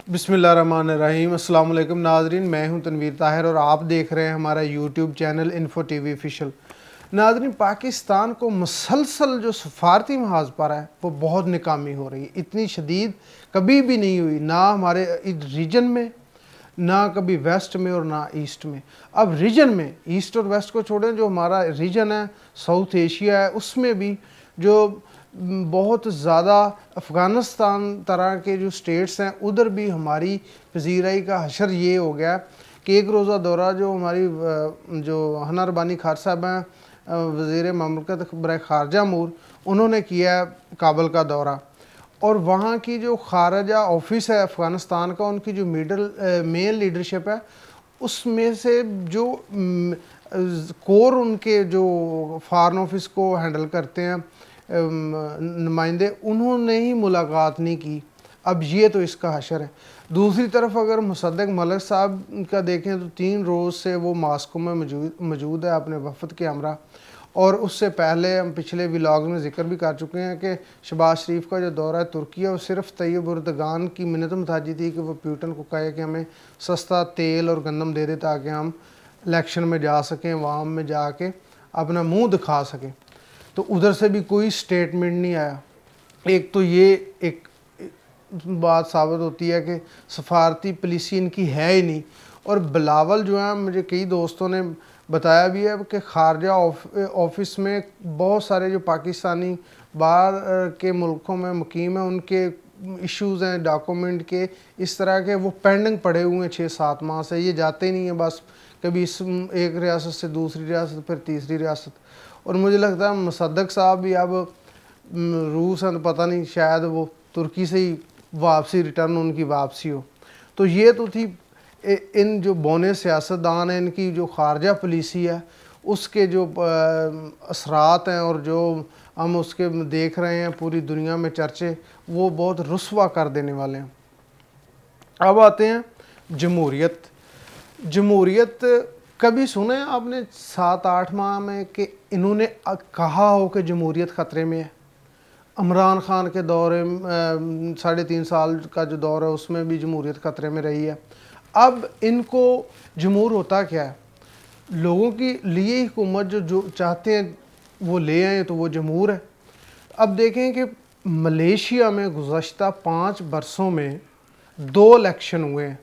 بسم اللہ الرحمن الرحیم۔ السلام علیکم ناظرین، میں ہوں تنویر طاہر اور آپ دیکھ رہے ہیں ہمارا YouTube channel info T V official. ناظرین، پاکستان کو مسلسل جو سفارتی محاذ پر ہے وہ بہت ناکامی ہو رہی ہے، اتنی شدید کبھی بھی نہیں ہوئی، نہ ہمارے ریجن میں، نہ کبھی ویسٹ میں اور نہ ایسٹ میں۔ اب ریجن میں ایسٹ اور ویسٹ کو چھوڑیں، جو ہمارا ریجن ہے ساؤتھ ایشیا ہے، اس میں بھی جو بہت زیادہ افغانستان طرح کے جو سٹیٹس ہیں ادھر بھی ہماری پذیرائی کا حشر یہ ہو گیا کہ ایک روزہ دورہ جو ہماری جو ہنا ربانی خار صاحب ہیں وزیر مملکت برائے خارجہ امور، انہوں نے کیا ہے کابل کا دورہ، اور وہاں کی جو خارجہ آفس ہے افغانستان کا، ان کی جو مین لیڈرشپ ہے، اس میں سے جو کور ان کے جو فارن آفس کو ہینڈل کرتے ہیں نمائندے، انہوں نے ہی ملاقات نہیں کی۔ اب یہ تو اس کا حشر ہے۔ دوسری طرف اگر مصدق ملک صاحب کا دیکھیں تو 3 روز سے وہ ماسکو میں موجود ہے اپنے وفد کے ہمراہ، اور اس سے پہلے ہم پچھلے ولاگ میں ذکر بھی کر چکے ہیں کہ شہباز شریف کا جو دورہ ترکیہ وہ صرف طیب اردگان کی منت متاجی تھی کہ وہ پیوٹن کو کہے کہ ہمیں سستا تیل اور گندم دے دے تاکہ ہم الیکشن میں جا سکیں، عوام میں جا کے اپنا منہ دکھا سکیں۔ تو ادھر سے بھی کوئی سٹیٹمنٹ نہیں آیا۔ ایک تو یہ ایک بات ثابت ہوتی ہے کہ سفارتی پالیسی ان کی ہے ہی نہیں۔ اور بلاول جو ہیں، مجھے کئی دوستوں نے بتایا بھی ہے کہ خارجہ آفس میں بہت سارے جو پاکستانی باہر کے ملکوں میں مقیم ہیں، ان کے ایشوز ہیں ڈاکومنٹ کے اس طرح کے، وہ پینڈنگ پڑے ہوئے ہیں 6-7 ماہ سے، یہ جاتے ہی نہیں ہیں، بس کبھی ایک ریاست سے دوسری ریاست پھر تیسری ریاست۔ اور مجھے لگتا ہے مصدق صاحب بھی اب روس ہیں تو پتہ نہیں، شاید وہ ترکی سے ہی واپسی ریٹرن ان کی واپسی ہو۔ تو یہ تو تھی ان جو بونے سیاستدان ہیں، ان کی جو خارجہ پالیسی ہے اس کے جو اثرات ہیں، اور جو ہم اس کے دیکھ رہے ہیں پوری دنیا میں چرچے، وہ بہت رسوا کر دینے والے ہیں۔ اب آتے ہیں جمہوریت۔ جمہوریت کبھی سنے آپ نے 7-8 ماہ میں کہ انہوں نے کہا ہو کہ جمہوریت خطرے میں ہے؟ عمران خان کے دورے 3.5 سال کا جو دور ہے اس میں بھی جمہوریت خطرے میں رہی ہے۔ اب ان کو جمہور ہوتا کیا ہے؟ لوگوں کی لیے حکومت جو چاہتے ہیں وہ لے آئیں تو وہ جمہور ہے۔ اب دیکھیں کہ ملیشیا میں گزشتہ 5 برسوں میں 2 الیکشن ہوئے ہیں۔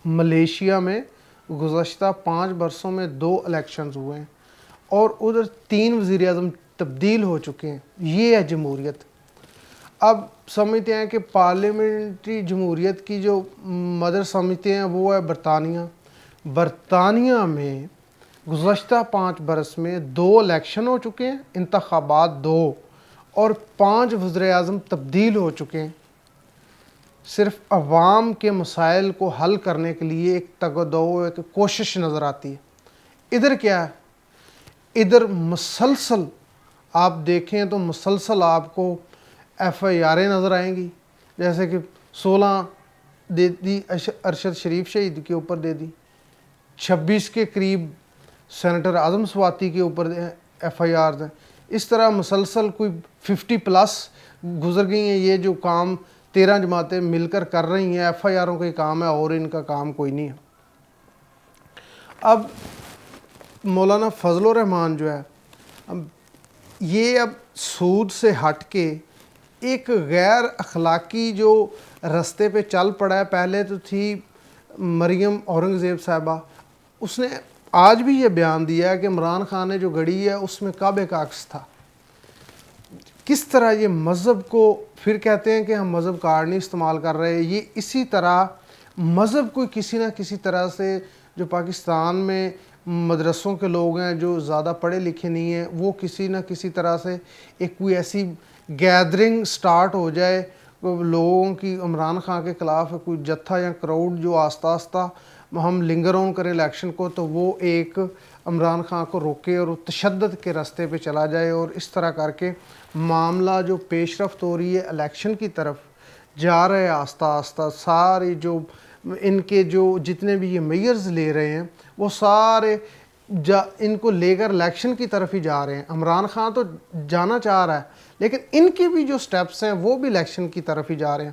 ملیشیا میں گزشتہ 5 برسوں میں 2 الیکشنز ہوئے ہیں، اور ادھر 3 وزیر اعظم تبدیل ہو چکے ہیں۔ یہ ہے جمہوریت۔ اب سمجھتے ہیں کہ پارلیمنٹری جمہوریت کی جو مدر سمجھتے ہیں وہ ہے برطانیہ۔ برطانیہ میں گزشتہ 5 برس میں 2 الیکشن ہو چکے ہیں، انتخابات 2، اور 5 وزیر اعظم تبدیل ہو چکے ہیں، صرف عوام کے مسائل کو حل کرنے کے لیے ایک تگدو، ایک کوشش نظر آتی ہے۔ ادھر کیا ہے؟ ادھر مسلسل آپ دیکھیں تو مسلسل آپ کو ایف آئی آریں نظر آئیں گی، جیسے کہ 16 دے دی ارشد شریف شہید کے اوپر دے دی، 26 کے قریب سینیٹر اعظم سواتی کے اوپر ایف آئی آرز ہیں۔ اس طرح مسلسل کوئی 50+ گزر گئی ہیں۔ یہ جو کام 13 جماعتیں مل کر کر رہی ہیں، ایف آئی آروں کا ہی کام ہے اور ان کا کام کوئی نہیں ہے۔ اب مولانا فضل الرحمان جو ہے، یہ اب سود سے ہٹ کے ایک غیر اخلاقی جو رستے پہ چل پڑا ہے۔ پہلے تو تھی مریم اورنگزیب صاحبہ، اس نے آج بھی یہ بیان دیا ہے کہ عمران خان نے جو گڑی ہے اس میں کعبے کا عکس تھا۔ کس طرح یہ مذہب کو پھر کہتے ہیں کہ ہم مذہب کارڈ نہیں استعمال کر رہے۔ یہ اسی طرح مذہب کو کسی نہ کسی طرح سے، جو پاکستان میں مدرسوں کے لوگ ہیں جو زیادہ پڑھے لکھے نہیں ہیں، وہ کسی نہ کسی طرح سے ایک کوئی ایسی گیدرنگ سٹارٹ ہو جائے لوگوں کی عمران خان کے خلاف، کوئی جتھا یا کراؤڈ جو آہستہ آہستہ ہم لنگر آن کریں الیکشن کو، تو وہ ایک عمران خان کو روکے اور تشدد کے راستے پہ چلا جائے، اور اس طرح کر کے معاملہ جو پیش رفت ہو رہی ہے الیکشن کی طرف جا رہے ہیں آہستہ آہستہ۔ سارے جو ان کے جو جتنے بھی یہ میئرز لے رہے ہیں وہ سارے ان کو لے کر الیکشن کی طرف ہی جا رہے ہیں۔ عمران خان تو جانا چاہ رہا ہے، لیکن ان کے بھی جو سٹیپس ہیں وہ بھی الیکشن کی طرف ہی جا رہے ہیں۔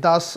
10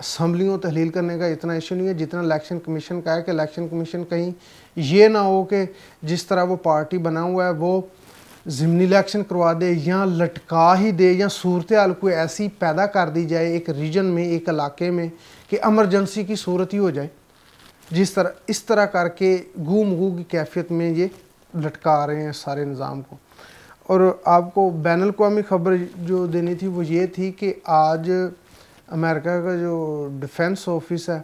اسمبلیوں تحلیل کرنے کا اتنا ایشو نہیں ہے جتنا الیکشن کمیشن کا ہے، کہ الیکشن کمیشن کہیں یہ نہ ہو کہ جس طرح وہ پارٹی بنا ہوا ہے وہ ضمنی الیکشن کروا دے یا لٹکا ہی دے، یا صورتحال کوئی ایسی پیدا کر دی جائے ایک ریجن میں، ایک علاقے میں، کہ ایمرجنسی کی صورت ہی ہو جائے، اس طرح کر کے گو مگو کی کیفیت میں یہ لٹکا رہے ہیں سارے نظام کو۔ اور آپ کو بین الاقوامی خبر جو دینی تھی وہ یہ تھی کہ آج امریکہ کا جو ڈیفنس آفس ہے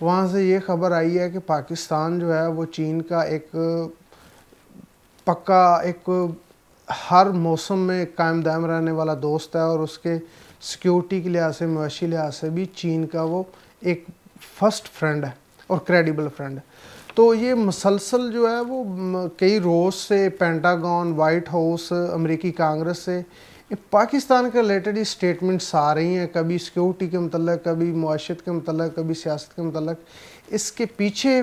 وہاں سے یہ خبر آئی ہے کہ پاکستان جو ہے وہ چین کا ایک پکا، ایک ہر موسم میں قائم دائم رہنے والا دوست ہے، اور اس کے سیکیورٹی کے لحاظ سے، معاشی لحاظ سے بھی چین کا وہ ایک فرسٹ فرینڈ ہے اور کریڈیبل فرینڈ ہے۔ تو یہ مسلسل جو ہے وہ کئی روز سے پینٹاگون، وائٹ ہاؤس، امریکی کانگریس سے پاکستان کے ریلیٹڈ اسٹیٹمنٹس آ رہی ہیں، کبھی سیکیورٹی کے متعلق، کبھی معاشیت کے متعلق، کبھی سیاست کے متعلق۔ اس کے پیچھے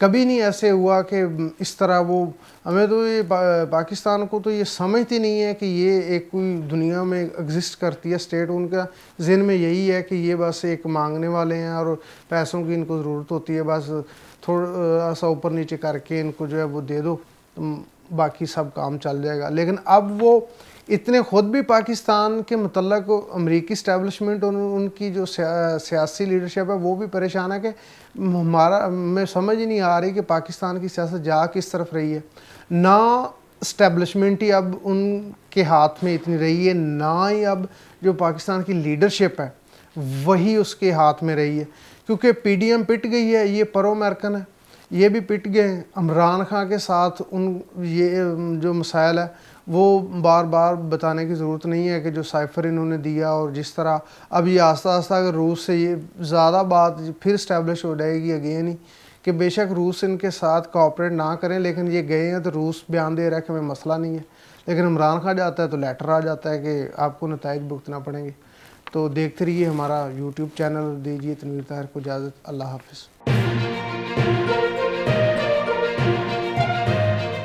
کبھی نہیں ایسے ہوا کہ اس طرح وہ ہمیں تو یہ پاکستان کو تو یہ سمجھتی نہیں ہے کہ یہ ایک کوئی دنیا میں ایگزسٹ کرتی ہے اسٹیٹ، ان کا ذہن میں یہی ہے کہ یہ بس ایک مانگنے والے ہیں اور پیسوں کی ان کو ضرورت ہوتی ہے، بس تھوڑا سا اوپر نیچے کر کے ان کو جو ہے وہ دے دو، باقی سب کام چل جائے گا۔ لیکن اب وہ اتنے خود بھی پاکستان کے متعلق امریکی اسٹیبلشمنٹ اور ان کی جو سیاسی لیڈرشپ ہے وہ بھی پریشان ہے کہ میں سمجھ ہی نہیں آ رہی کہ پاکستان کی سیاست جا کس طرف رہی ہے۔ نہ اسٹیبلشمنٹ ہی اب ان کے ہاتھ میں اتنی رہی ہے، نہ ہی اب جو پاکستان کی لیڈرشپ ہے وہی اس کے ہاتھ میں رہی ہے، کیونکہ پی ڈی ایم پٹ گئی ہے، یہ پرو امریکن ہے، یہ بھی پٹ گئے ہیں۔ عمران خان کے ساتھ یہ جو مسائل ہے وہ بار بار بتانے کی ضرورت نہیں ہے کہ جو سائفر انہوں نے دیا، اور جس طرح اب یہ آہستہ آہستہ اگر روس سے یہ زیادہ بات پھر اسٹیبلش ہو جائے گی اگین ہی، کہ بے شک روس ان کے ساتھ کوآپریٹ نہ کریں، لیکن یہ گئے ہیں تو روس بیان دے رہا ہے کہ ہمیں مسئلہ نہیں ہے، لیکن عمران خان جاتا ہے تو لیٹر آ جاتا ہے کہ آپ کو نتائج بھگتنا پڑیں گے۔ تو دیکھتے رہیے ہمارا یوٹیوب چینل، دیجیے تنویر طاہر کو اجازت، اللہ حافظ۔